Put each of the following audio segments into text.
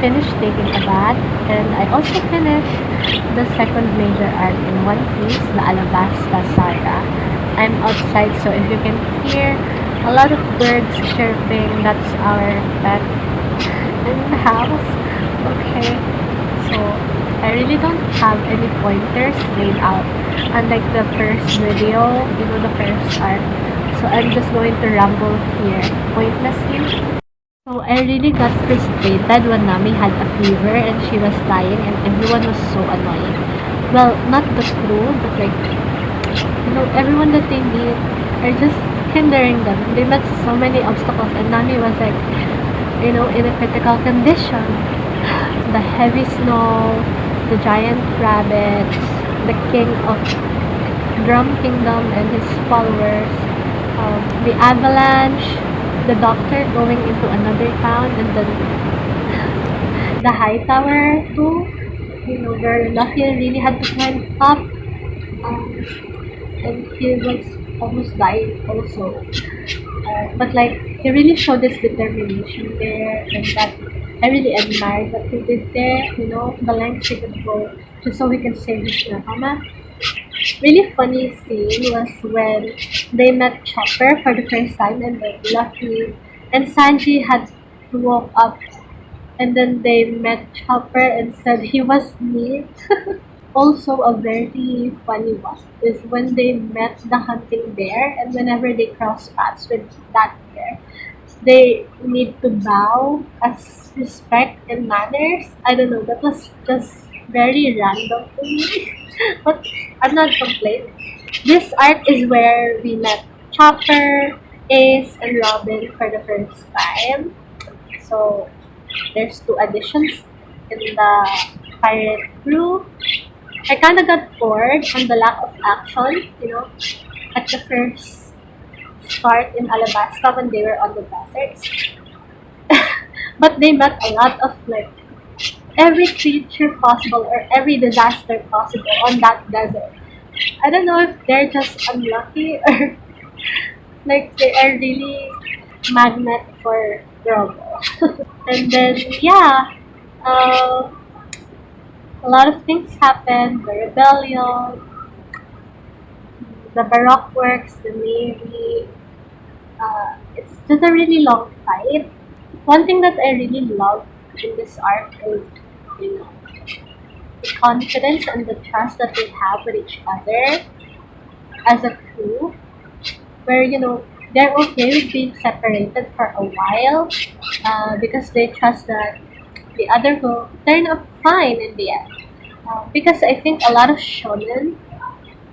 finished taking a bath, and I also finished the second major arc in One Piece, the Alabasta saga. I'm outside, so if you can hear a lot of birds chirping, that's our pet in the house. Okay, so I really don't have any pointers laid out, unlike the first video, the first arc. So I'm just going to ramble here pointlessly. So I really got frustrated when Nami had a fever and she was dying and everyone was so annoying. Well, not the crew, but like, everyone that they meet are just hindering them. They met so many obstacles and Nami was like, in a critical condition. The heavy snow, the giant rabbits, the king of Drum Kingdom and his followers, the avalanche, the doctor going into another town, and then the high tower too, where Luffy really had to climb up, and he was almost dying also. But like, he really showed his determination there, and that I really admired what he did there, the lengths he could go just so he can save his nakama. Really funny scene was when they met Chopper for the first time, and then Luffy and Sanji had to walk up, and then they met Chopper and said he was me. Also, a very funny one is when they met the hunting bear, and whenever they cross paths with that bear, they need to bow as respect and manners. I don't know, that was just very random to me. But I'm not complaining. This arc is where we met Chopper, Ace, and Robin for the first time. So there's two additions in the pirate crew. I kind of got bored on the lack of action, at the first start in Alabasta when they were on the deserts. But they met a lot of like every creature possible or every disaster possible on that desert. I don't know if they're just unlucky or like they are really magnet for trouble. And then yeah, uh, a lot of things happened. The rebellion, the Baroque works, the navy. It's just a really long fight. One thing that I really love in this arc is, you know, the confidence and the trust that they have with each other as a crew, where they're okay with being separated for a while, because they trust that the other will turn up fine in the end. Because I think a lot of shonen,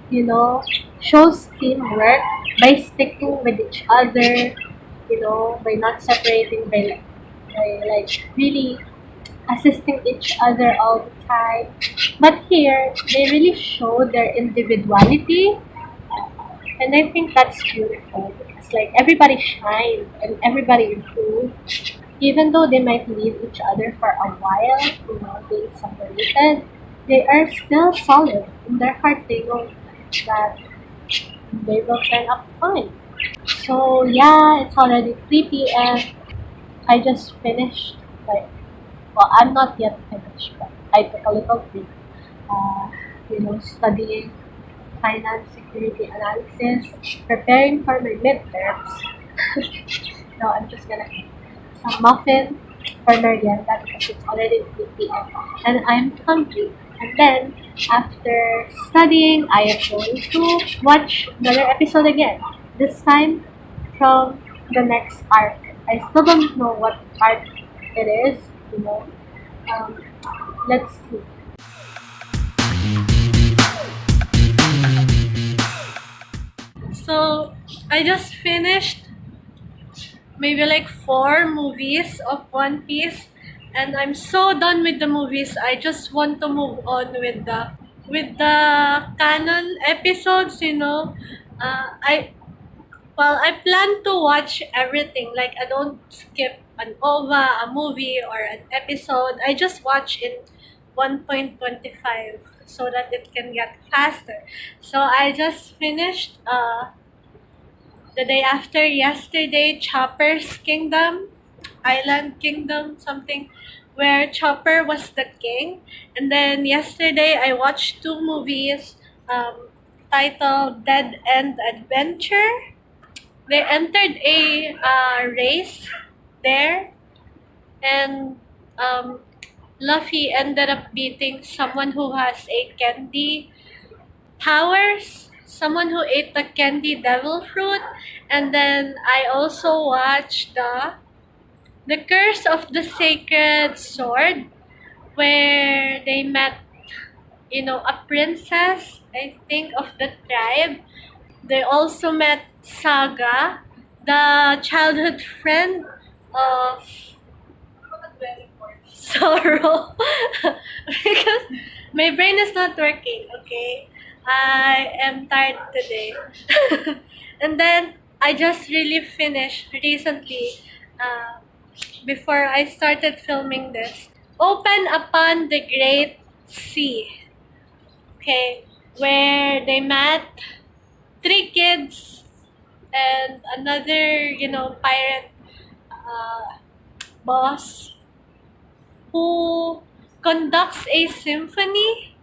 you know, shows teamwork by sticking with each other, by not separating, by really assisting each other all the time. But here, they really show their individuality, and I think that's beautiful because like everybody shined and everybody improved. Even though they might leave each other for a while, being separated, they are still solid. In their heart, they know that they will turn up fine. So yeah, it's already 3 p.m. I just finished, well, I'm not yet finished, but I took a little break, studying finance security analysis, preparing for my midterms. Now I'm just gonna eat some muffin for merienda because it's already 3 p.m. and I'm hungry. And then after studying, I am going to watch another episode again. This time from the next arc. I still don't know what arc it is. Um, let's see. So I just finished maybe like 4 movies of One Piece, and I'm so done with the movies. I just want to move on with the canon episodes. I plan to watch everything. Like I don't skip an OVA, a movie, or an episode. I just watch in 1.25 so that it can get faster. So I just finished the day after yesterday, Chopper's Kingdom, Island Kingdom, something. where Chopper was the king. And then yesterday I watched two movies titled Dead End Adventure. They entered a race there, and um, Luffy ended up beating someone who has a candy powers, someone who ate the candy devil fruit. And then I also watched the Curse of the Sacred Sword, where they met, a princess, I think, of the tribe. They also met Saga, the childhood friend of Zoro. Because my brain is not working, okay? I am tired today. And then I just really finished recently, uh, before I started filming this. Open Upon the Great Sea, okay? Where they met three kids and another, pirate uh, boss who conducts a symphony,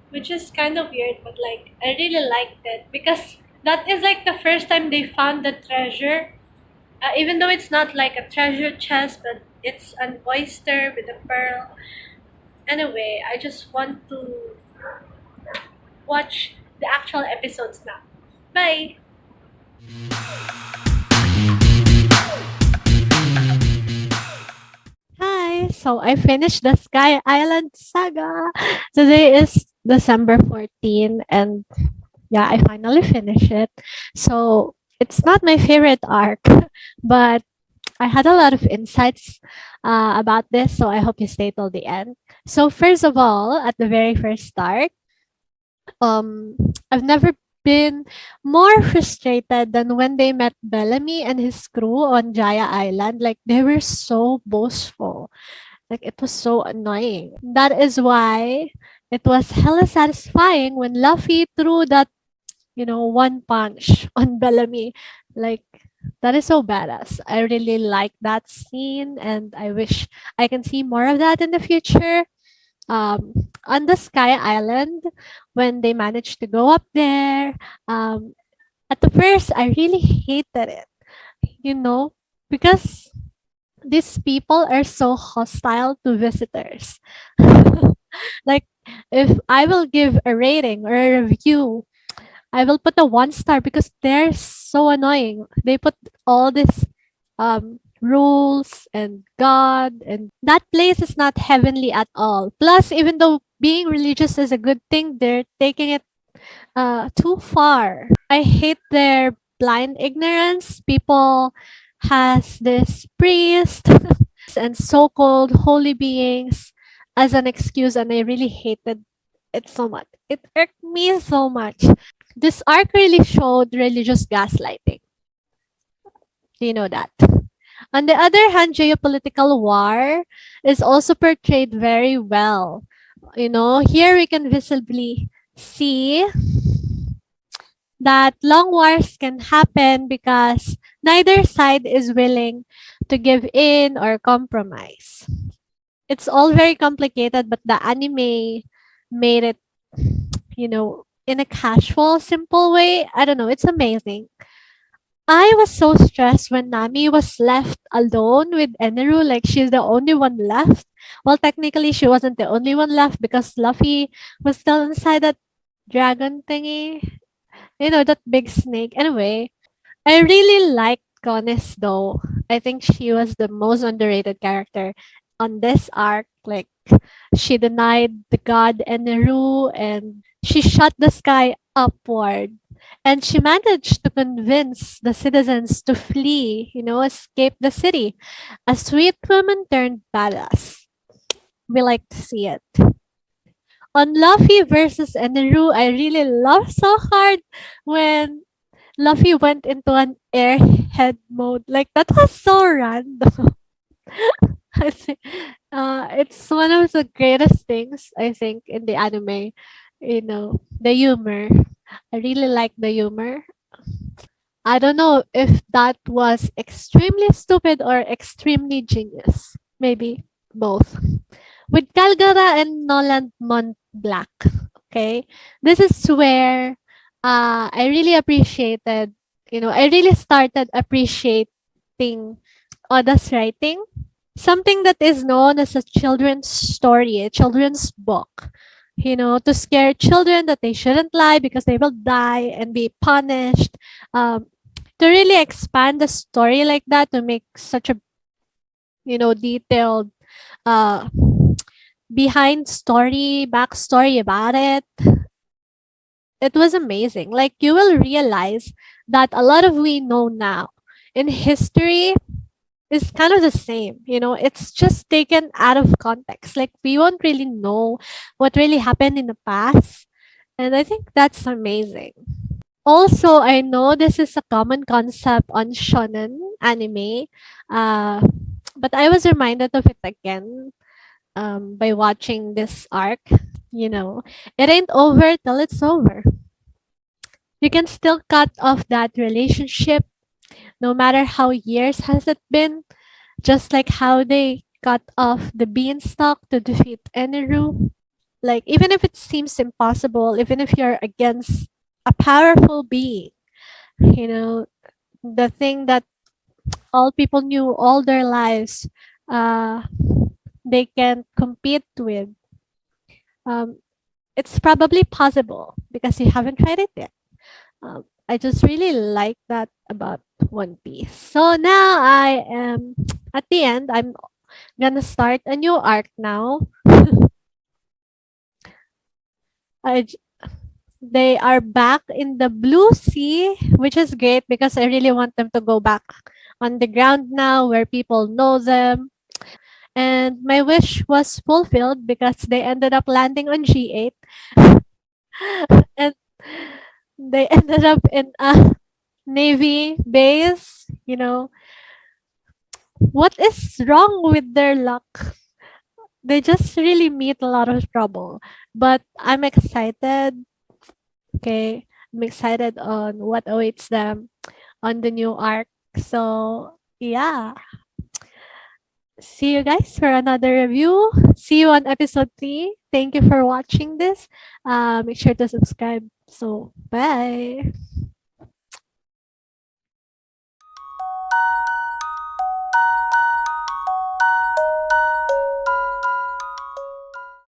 which is kind of weird, but like I really liked it because that is like the first time they found the treasure. Even though it's not like a treasure chest, but it's an oyster with a pearl. Anyway, I just want to watch the actual episodes now. Bye! Hi! So I finished the Sky Island saga. Today is December 14, and yeah, I finally finished it. So it's not my favorite arc, but I had a lot of insights about this, so I hope you stay till the end. So first of all, at the very first start, um, I've never been more frustrated than when they met Bellamy and his crew on Jaya Island. Like they were so boastful. Like it was so annoying. That is why it was hella satisfying when Luffy threw that, one punch on Bellamy. Like that is so badass. I really like that scene and I wish I can see more of that in the future. On the Sky Island, when they managed to go up there, um, at the first, I really hated it, you know, because these people are so hostile to visitors. Like, if I will give a rating or a review, I will put a 1 star because they're so annoying. They put all this rules and God, and that place is not heavenly at all. Plus, even though being religious is a good thing, they're taking it too far. I hate their blind ignorance. People has this priest and so-called holy beings as an excuse, and I really hated it so much. It irked me so much. This arc really showed religious gaslighting. Do you know that? On the other hand, geopolitical war is also portrayed very well. Here we can visibly see that long wars can happen because neither side is willing to give in or compromise. It's all very complicated, but the anime made it, in a casual, simple way. I don't know, it's amazing. I was so stressed when Nami was left alone with Eneru, like she's the only one left. Well, technically, she wasn't the only one left because Luffy was still inside that dragon thingy. That big snake. Anyway, I really liked Conis though. I think she was the most underrated character on this arc. Like, she denied the god Eneru and she shot the sky upward. And she managed to convince the citizens to flee, escape the city. A sweet woman turned badass. We like to see it. On Luffy versus Eneru, I really laughed so hard when Luffy went into an airhead mode. Like that was so random. I think, it's one of the greatest things I think in the anime. The humor. I really like the humor. I don't know if that was extremely stupid or extremely genius. Maybe. both. With Calgara and Nolan Mont Black, okay, this is where I really appreciated, I really started appreciating Oda's writing. Something that is known as a children's story, a children's book. To scare children that they shouldn't lie because they will die and be punished. Um, to really expand the story like that, to make such a, detailed uh, behind story, backstory about it, it was amazing. Like, you will realize that a lot of we know now in history is kind of the same. It's just taken out of context. Like, we won't really know what really happened in the past. And I think that's amazing. Also, I know this is a common concept on shonen anime, uh, but I was reminded of it again by watching this arc. You know, it ain't over till it's over. You can still cut off that relationship no matter how years has it been, just like how they cut off the beanstalk to defeat Eneru. Like, even if it seems impossible, even if you're against a powerful being, you know, the thing that all people knew all their lives, uh, they can compete with, um, it's probably possible because you haven't tried it yet. I just really like that about One Piece. So now I am at the end. I'm gonna start a new arc now. I, j- they are back in the blue sea, which is great because I really want them to go back on the ground now where people know them. And my wish was fulfilled because they ended up landing on G8 and they ended up in a Navy base. What is wrong with their luck? They just really meet a lot of trouble. But I'm excited. Okay. I'm excited on what awaits them on the new arc. So, yeah. See you guys for another review. See you on episode 3. Thank you for watching this. Make sure to subscribe. So, bye.